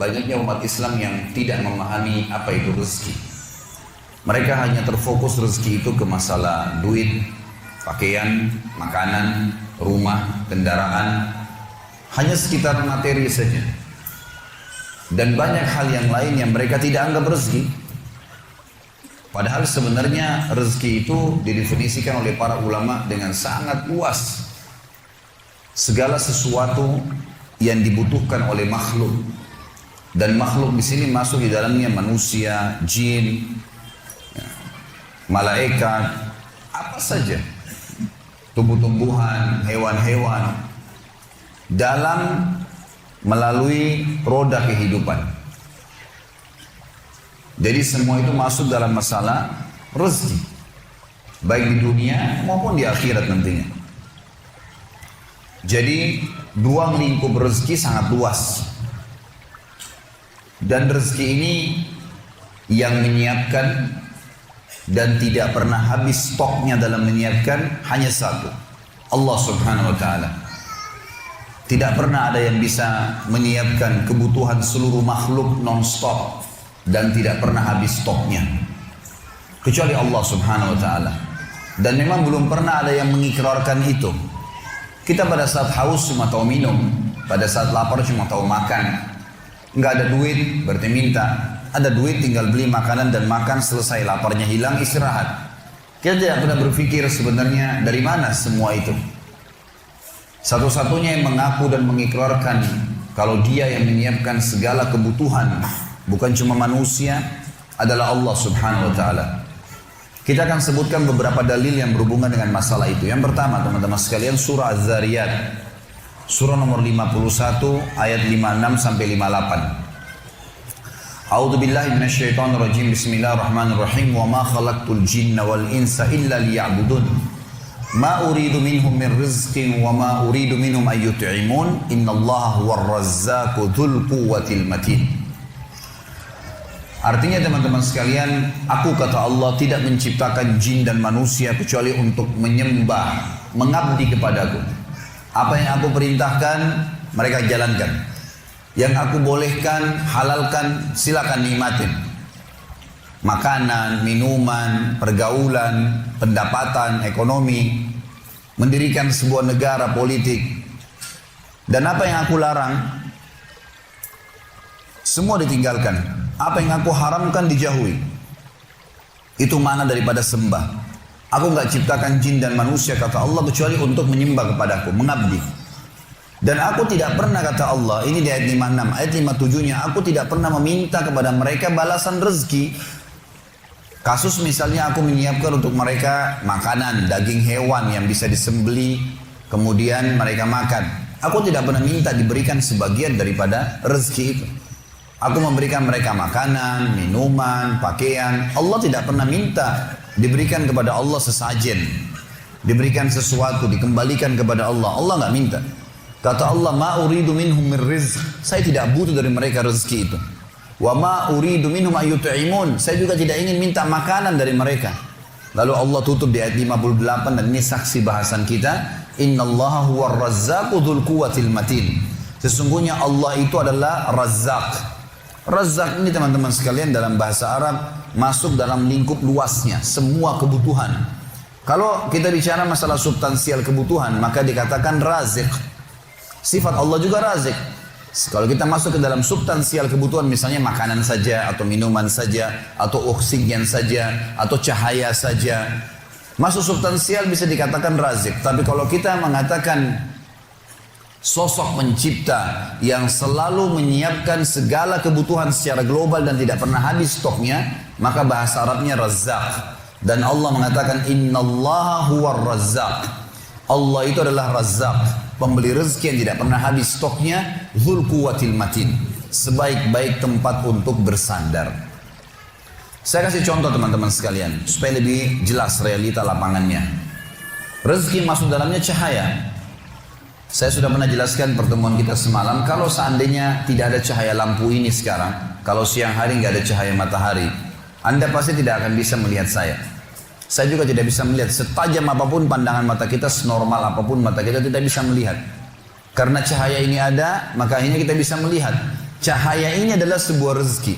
banyaknya umat Islam yang tidak memahami apa itu rezeki. Mereka hanya terfokus rezeki itu ke masalah duit, pakaian, makanan, rumah, kendaraan, hanya sekitar materi saja. Dan banyak hal yang lain yang mereka tidak anggap rezeki. Padahal sebenarnya rezeki itu didefinisikan oleh para ulama dengan sangat luas. Segala sesuatu yang dibutuhkan oleh makhluk, dan makhluk di sini masuk di dalamnya manusia, jin, malaikat, apa saja, tumbuh-tumbuhan, hewan-hewan, dalam melalui roda kehidupan. Jadi semua itu masuk dalam masalah rezeki, baik di dunia maupun di akhirat nantinya. Jadi ruang lingkup rezeki sangat luas. Dan rezeki ini yang menyiapkan dan tidak pernah habis stoknya dalam menyiapkan hanya satu, Allah Subhanahu wa ta'ala. Tidak pernah ada yang bisa menyiapkan kebutuhan seluruh makhluk non-stop dan tidak pernah habis stoknya kecuali Allah Subhanahu wa ta'ala. Dan memang belum pernah ada yang mengikrarkan itu. Kita pada saat haus cuma tahu minum, pada saat lapar cuma tahu makan. Nggak ada duit berarti minta, ada duit tinggal beli makanan dan makan, selesai, laparnya hilang, istirahat. Kita tidak pernah berpikir sebenarnya dari mana semua itu. Satu-satunya yang mengaku dan mengikrarkan kalau dia yang menyiapkan segala kebutuhan, bukan cuma manusia, adalah Allah Subhanahu wa ta'ala. Kita akan sebutkan beberapa dalil yang berhubungan dengan masalah itu. Yang pertama, teman-teman sekalian, surah Az-Zariyat, surah nomor 51 ayat 56 sampai 58. A'udzu billahi minasyaitonir rajim. Bismillahirrahmanirrahim. Wa ma khalaqtul jinna wal insa illa liya'budun. Ma uridu minhum min rizqin wa ma uridu minhum an yut'imun. Innallaha huwar razzaqu dzul quwwatil matin. Artinya teman-teman sekalian, aku kata Allah tidak menciptakan jin dan manusia kecuali untuk menyembah, mengabdi kepadaku. Apa yang aku perintahkan, mereka jalankan. Yang aku bolehkan, halalkan, silakan nikmatin. Makanan, minuman, pergaulan, pendapatan, ekonomi, mendirikan sebuah negara, politik. Dan apa yang aku larang, semua ditinggalkan. Apa yang aku haramkan dijauhi. Itu mana daripada sembah. Aku nggak ciptakan jin dan manusia kata Allah kecuali untuk menyembah kepadaku, mengabdi. Dan aku tidak pernah kata Allah, ini di ayat 56, ayat 57-nya, aku tidak pernah meminta kepada mereka balasan rezeki. Kasus misalnya aku menyiapkan untuk mereka makanan, daging hewan yang bisa disembeli, kemudian mereka makan. Aku tidak pernah minta diberikan sebagian daripada rezeki itu. Aku memberikan mereka makanan, minuman, pakaian. Allah tidak pernah minta diberikan kepada Allah sesajen. Diberikan sesuatu, dikembalikan kepada Allah. Allah nggak minta. Kata Allah, ma uridu minhum min rizq. Saya tidak butuh dari mereka rezeki itu. Wa ma uridu minhum ayyut'imun. Saya juga tidak ingin minta makanan dari mereka. Lalu Allah tutup di ayat 58 dan ini saksi bahasan kita. Innallaha huwar razzaqu dzul quwwatil matin. Sesungguhnya Allah itu adalah Razzaq. Razzaq ini teman-teman sekalian dalam bahasa Arab masuk dalam lingkup luasnya, semua kebutuhan. Kalau kita bicara masalah substansial kebutuhan, maka dikatakan razik. Sifat Allah juga razik. Kalau kita masuk ke dalam substansial kebutuhan, misalnya makanan saja, atau minuman saja, atau oksigen saja, atau cahaya saja, masuk substansial bisa dikatakan razik. Tapi kalau kita mengatakan sosok pencipta yang selalu menyiapkan segala kebutuhan secara global dan tidak pernah habis stoknya, maka bahasa Arabnya Razzaq. Dan Allah mengatakan innallaha huwar razzaq. Allah itu adalah Razzaq, pemberi rezeki yang tidak pernah habis stoknya, dzul quwwatil matin, sebaik-baik tempat untuk bersandar. Saya kasih contoh teman-teman sekalian supaya lebih jelas realita lapangannya. Rezeki masuk dalamnya cahaya. Saya sudah pernah jelaskan pertemuan kita semalam, kalau seandainya tidak ada cahaya lampu ini sekarang, kalau siang hari nggak ada cahaya matahari, Anda pasti tidak akan bisa melihat saya. Saya juga tidak bisa melihat, setajam apapun pandangan mata kita, senormal apapun mata kita tidak bisa melihat. Karena cahaya ini ada, maka akhirnya kita bisa melihat. Cahaya ini adalah sebuah rezeki.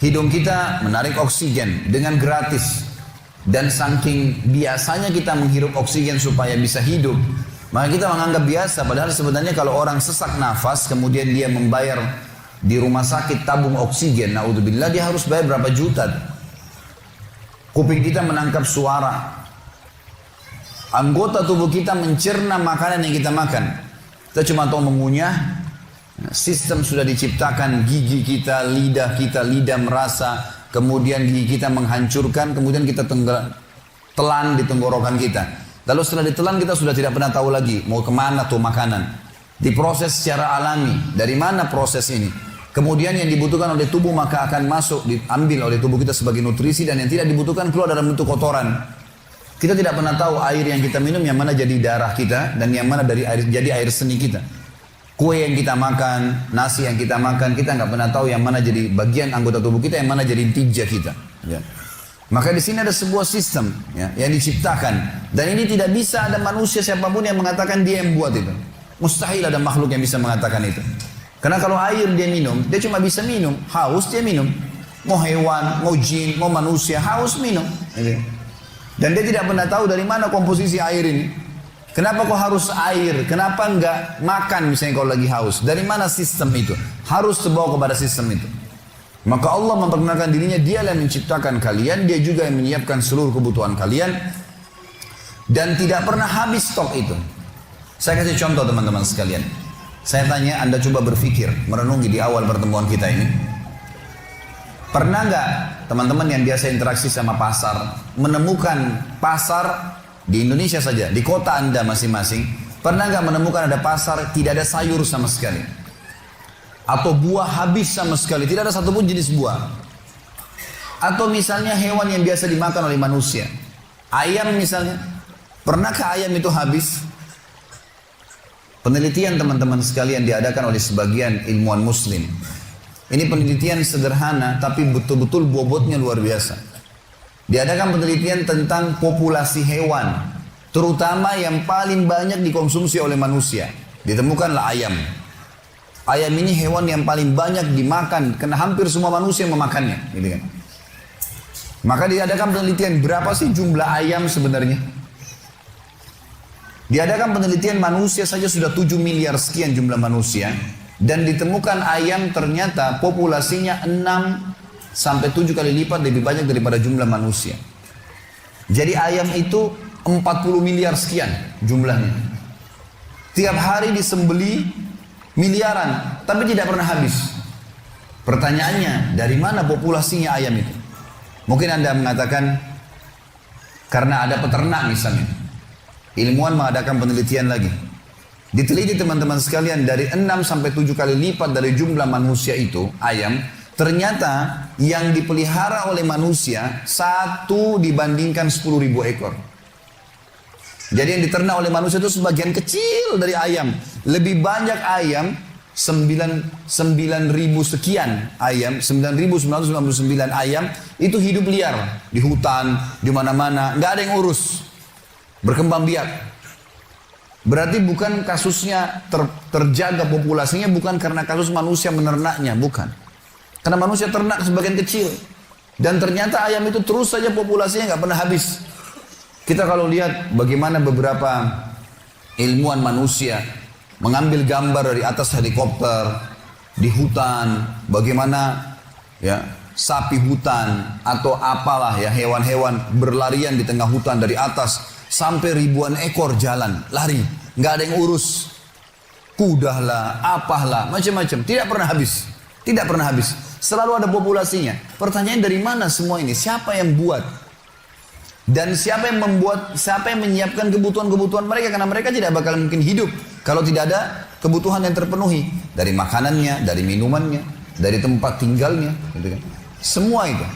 Hidung kita menarik oksigen dengan gratis. Dan saking biasanya kita menghirup oksigen supaya bisa hidup, maka kita menganggap biasa. Padahal sebenarnya kalau orang sesak nafas, kemudian dia membayar di rumah sakit tabung oksigen, naudzubillah, dia harus bayar berapa juta. Kuping kita menangkap suara. Anggota tubuh kita mencerna makanan yang kita makan. Kita cuma tahu mengunyah. Sistem sudah diciptakan, gigi kita, lidah merasa, kemudian gigi kita menghancurkan, kemudian kita telan di tenggorokan kita. Lalu setelah ditelan kita sudah tidak pernah tahu lagi mau kemana tuh makanan. Diproses secara alami. Dari mana proses ini? Kemudian yang dibutuhkan oleh tubuh maka akan masuk, diambil oleh tubuh kita sebagai nutrisi, dan yang tidak dibutuhkan keluar dalam bentuk kotoran. Kita tidak pernah tahu air yang kita minum yang mana jadi darah kita dan yang mana dari air, jadi air seni kita. Kue yang kita makan, nasi yang kita makan, kita nggak pernah tahu yang mana jadi bagian anggota tubuh kita, yang mana jadi tija kita. Ya. Maka di sini ada sebuah sistem ya, yang diciptakan, dan ini tidak bisa ada manusia siapapun yang mengatakan dia yang buat itu. Mustahil ada makhluk yang bisa mengatakan itu. Karena kalau air dia minum, dia cuma bisa minum. Haus dia minum. Mau hewan, mau jin, mau manusia, haus minum. Dan dia tidak pernah tahu dari mana komposisi air ini. Kenapa kok harus air? Kenapa enggak makan misalnya kalau lagi haus? Dari mana sistem itu? Harus terbawa kepada sistem itu. Maka Allah memperkenalkan dirinya, dialah yang menciptakan kalian, dia juga yang menyiapkan seluruh kebutuhan kalian. Dan tidak pernah habis stok itu. Saya kasih contoh teman-teman sekalian. Saya tanya, Anda coba berpikir, merenungi di awal pertemuan kita ini. Pernah enggak teman-teman yang biasa interaksi sama pasar, menemukan pasar di Indonesia saja, di kota Anda masing-masing, pernah nggak menemukan ada pasar tidak ada sayur sama sekali? Atau buah habis sama sekali, tidak ada satupun jenis buah. Atau misalnya hewan yang biasa dimakan oleh manusia, ayam misalnya, pernahkah ayam itu habis? Penelitian teman-teman sekalian diadakan oleh sebagian ilmuwan muslim. Ini penelitian sederhana, tapi betul-betul bobotnya luar biasa. Diadakan penelitian tentang populasi hewan, terutama yang paling banyak dikonsumsi oleh manusia. Ditemukanlah ayam. Ayam ini hewan yang paling banyak dimakan, karena hampir semua manusia memakannya. Gitu kan. Maka diadakan penelitian, berapa sih jumlah ayam sebenarnya? Diadakan penelitian, manusia saja sudah 7 miliar sekian jumlah manusia. Dan ditemukan ayam ternyata populasinya 6-7 kali lipat lebih banyak daripada jumlah manusia. Jadi ayam itu 40 miliar sekian jumlahnya. Tiap hari disembeli miliaran, tapi tidak pernah habis. Pertanyaannya, dari mana populasinya ayam itu? Mungkin Anda mengatakan, karena ada peternak misalnya. Ilmuwan mengadakan penelitian lagi. Diteliti teman-teman sekalian, dari 6-7 kali lipat dari jumlah manusia itu, ayam, ternyata yang dipelihara oleh manusia 1 dibandingkan 10.000 ekor. Jadi yang diternak oleh manusia itu sebagian kecil dari ayam. Lebih banyak ayam, 9.000 sekian ayam, 9.999 ayam itu hidup liar di hutan, di mana-mana, nggak ada yang urus, berkembang biak. Berarti bukan kasusnya terjaga populasinya, bukan karena kasus manusia menernaknya, bukan. Karena manusia ternak sebagian kecil. Dan ternyata ayam itu terus saja populasinya nggak pernah habis. Kita kalau lihat bagaimana beberapa ilmuwan manusia mengambil gambar dari atas helikopter, di hutan, bagaimana ya sapi hutan atau apalah ya hewan-hewan berlarian di tengah hutan dari atas. Sampai ribuan ekor jalan, lari. Nggak ada yang urus. Kuda lah, apahlah, macam-macam. Tidak pernah habis. Tidak pernah habis. Selalu ada populasinya. Pertanyaan, dari mana semua ini? Siapa yang buat? Dan siapa yang membuat, siapa yang menyiapkan kebutuhan-kebutuhan mereka? Karena mereka tidak bakal mungkin hidup kalau tidak ada kebutuhan yang terpenuhi. Dari makanannya, dari minumannya, dari tempat tinggalnya. Gitu kan. Semua itu.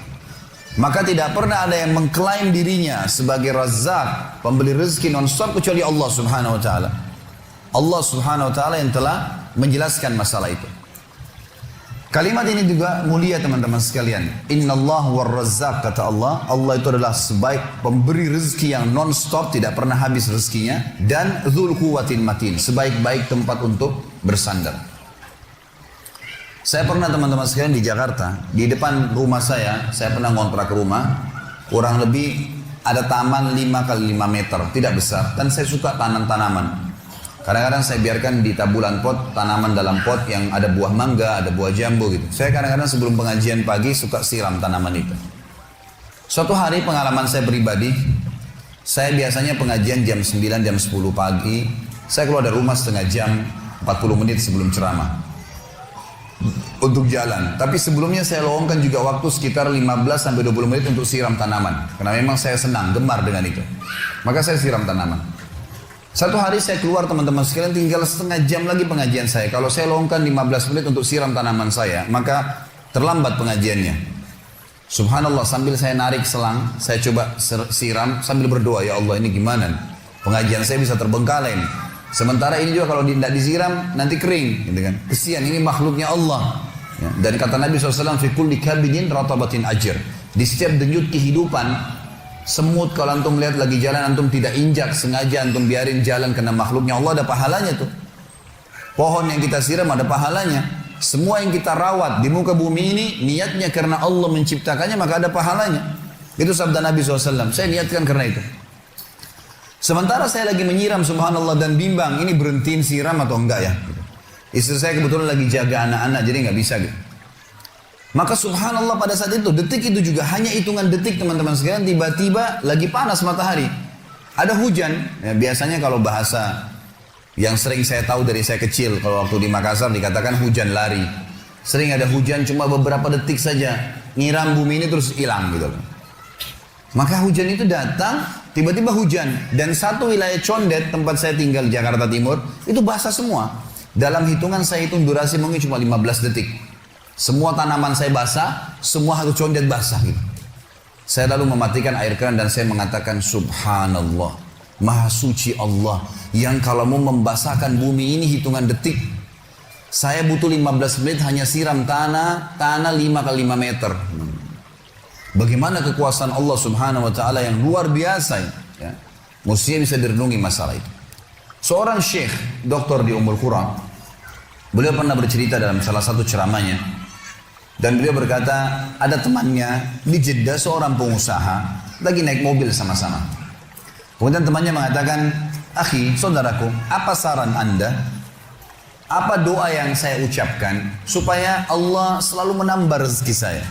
Maka tidak pernah ada yang mengklaim dirinya sebagai Razzaq, pemberi rezeki non-stop, kecuali Allah subhanahu wa ta'ala. Allah subhanahu wa ta'ala yang telah menjelaskan masalah itu. Kalimat ini juga mulia teman-teman sekalian. Innallahu war-Razzaq, kata Allah. Allah itu adalah sebaik pemberi rezeki yang non-stop, tidak pernah habis rezekinya. Dan dzul quwwatin matin, sebaik-baik tempat untuk bersandar. Saya pernah teman-teman sekalian di Jakarta, di depan rumah saya pernah ngontrak rumah, kurang lebih ada taman 5 kali 5 meter, tidak besar, dan saya suka tanam tanaman. Kadang-kadang saya biarkan di tabulan pot, tanaman dalam pot yang ada buah mangga, ada buah jambu gitu. Saya kadang-kadang sebelum pengajian pagi suka siram tanaman itu. Suatu hari pengalaman saya pribadi, saya biasanya pengajian jam 9, jam 10 pagi, saya keluar dari rumah setengah jam, 40 menit sebelum ceramah untuk jalan. Tapi sebelumnya saya luangkan juga waktu sekitar 15-20 menit untuk siram tanaman. Karena memang saya senang, gemar dengan itu. Maka saya siram tanaman. Satu hari saya keluar teman-teman sekalian, tinggal setengah jam lagi pengajian saya. Kalau saya luangkan 15 menit untuk siram tanaman saya, maka terlambat pengajiannya. Subhanallah, sambil saya narik selang, saya coba siram sambil berdoa, ya Allah ini gimana? Pengajian saya bisa terbengkalai nih. Sementara ini juga kalau tidak disiram nanti kering, gitu kan? Kesian, ini makhluknya Allah. Ya. Dan kata Nabi SAW, fi kulli kabidin ratabatin ajr. Di setiap denyut kehidupan, semut kalau antum lihat lagi jalan, antum tidak injak, sengaja antum biarin jalan karena makhluknya Allah, ada pahalanya tuh. Pohon yang kita siram ada pahalanya. Semua yang kita rawat di muka bumi ini, niatnya karena Allah menciptakannya, maka ada pahalanya. Itu sabda Nabi SAW, saya niatkan karena itu. Sementara saya lagi menyiram, subhanallah, dan bimbang, ini berhentiin siram atau enggak ya? Istri saya kebetulan lagi jaga anak-anak, jadi nggak bisa gitu. Maka subhanallah pada saat itu, detik itu juga hanya hitungan detik teman-teman sekalian, tiba-tiba lagi panas matahari. Ada hujan, ya, biasanya kalau bahasa yang sering saya tahu dari saya kecil, kalau waktu di Makassar dikatakan hujan lari. Sering ada hujan cuma beberapa detik saja, nyiram bumi ini terus hilang gitu. Maka hujan itu datang, tiba-tiba hujan. Dan satu wilayah Condet, tempat saya tinggal di Jakarta Timur, itu basah semua. Dalam hitungan saya hitung durasi mungkin cuma 15 detik. Semua tanaman saya basah, semua harus Condet basah gitu. Saya lalu mematikan air keran dan saya mengatakan, Subhanallah, Maha Suci Allah, yang kalau mau membasahkan bumi ini hitungan detik. Saya butuh 15 menit hanya siram tanah 5 kali 5 meter. Bagaimana kekuasaan Allah Subhanahu wa Ta'ala yang luar biasa ya. Mestinya bisa direnungi masalah itu. Seorang syekh, doktor di Ummul Qura, beliau pernah bercerita dalam salah satu ceramahnya, dan beliau berkata, ada temannya di Jeddah, seorang pengusaha, lagi naik mobil sama-sama. Kemudian temannya mengatakan, akhi, saudaraku, apa saran anda? Apa doa yang saya ucapkan supaya Allah selalu menambah rezeki saya?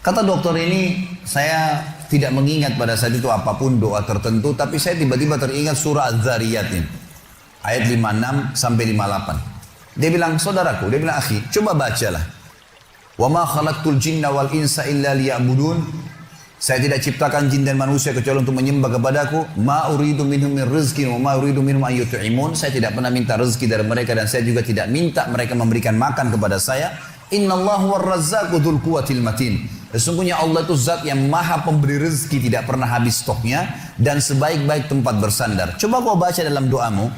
Kata dokter ini, saya tidak mengingat pada saat itu apapun doa tertentu, tapi saya tiba-tiba teringat surah Az-Zariyat ini. Ayat 56 sampai 58. Dia bilang, saudaraku, dia bilang, akhi, coba bacalah. Wa ma khalaqtul jinna wal insa illa liya'budun. Saya tidak ciptakan jin dan manusia kecuali untuk menyembah kepadaku. Ma uridu minhum min rizqin wa ma uridu minhum an yut'imun. Saya tidak pernah minta rezeki dari mereka dan saya juga tidak minta mereka memberikan makan kepada saya. Innallahu war-razzaqu dzul quwwatil matin. Sesungguhnya Allah itu zat yang maha pemberi rezeki, tidak pernah habis stoknya, dan sebaik-baik tempat bersandar. Coba kau baca dalam doamu,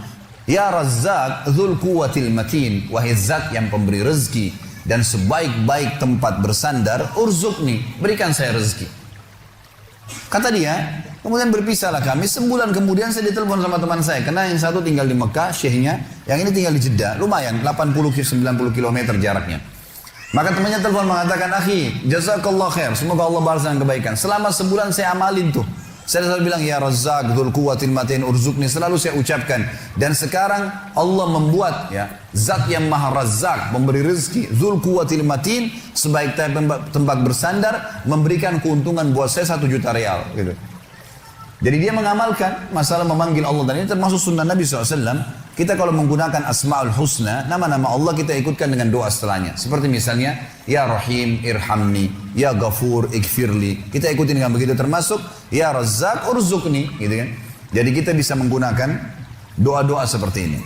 Ya Razzaq dzul quwwatil matin, wahai zat yang pemberi rezeki dan sebaik-baik tempat bersandar, urzukni, berikan saya rezeki. Kata dia, kemudian berpisahlah kami. Sebulan kemudian saya ditelepon sama teman saya, karena yang satu tinggal di Mekah, syekhnya, yang ini tinggal di Jeddah, lumayan 80-90 km jaraknya. Maka temannya telepon mengatakan, akhi, jazakallah khair, semoga Allah balas dengan kebaikan. Selama sebulan saya amalin tuh. Saya selalu bilang, Ya Razzaq, dzul quwwatil matin, urzukni, selalu saya ucapkan. Dan sekarang Allah membuat ya zat yang maha Razzaq, memberi rezeki, dzul quwwatil matin, sebaik tempat bersandar, memberikan keuntungan buat saya 1 juta rial. Gitu. Jadi dia mengamalkan masalah memanggil Allah. Dan ini termasuk sunnah Nabi SAW. Kita kalau menggunakan Asma'ul Husna, nama-nama Allah kita ikutkan dengan doa setelahnya. Seperti misalnya, Ya Rahim, Irhamni, Ya Ghafur, Ighfirli. Kita ikutin dengan begitu, termasuk Ya Razzaq, Urzukni. Gitu kan? Jadi kita bisa menggunakan doa-doa seperti ini.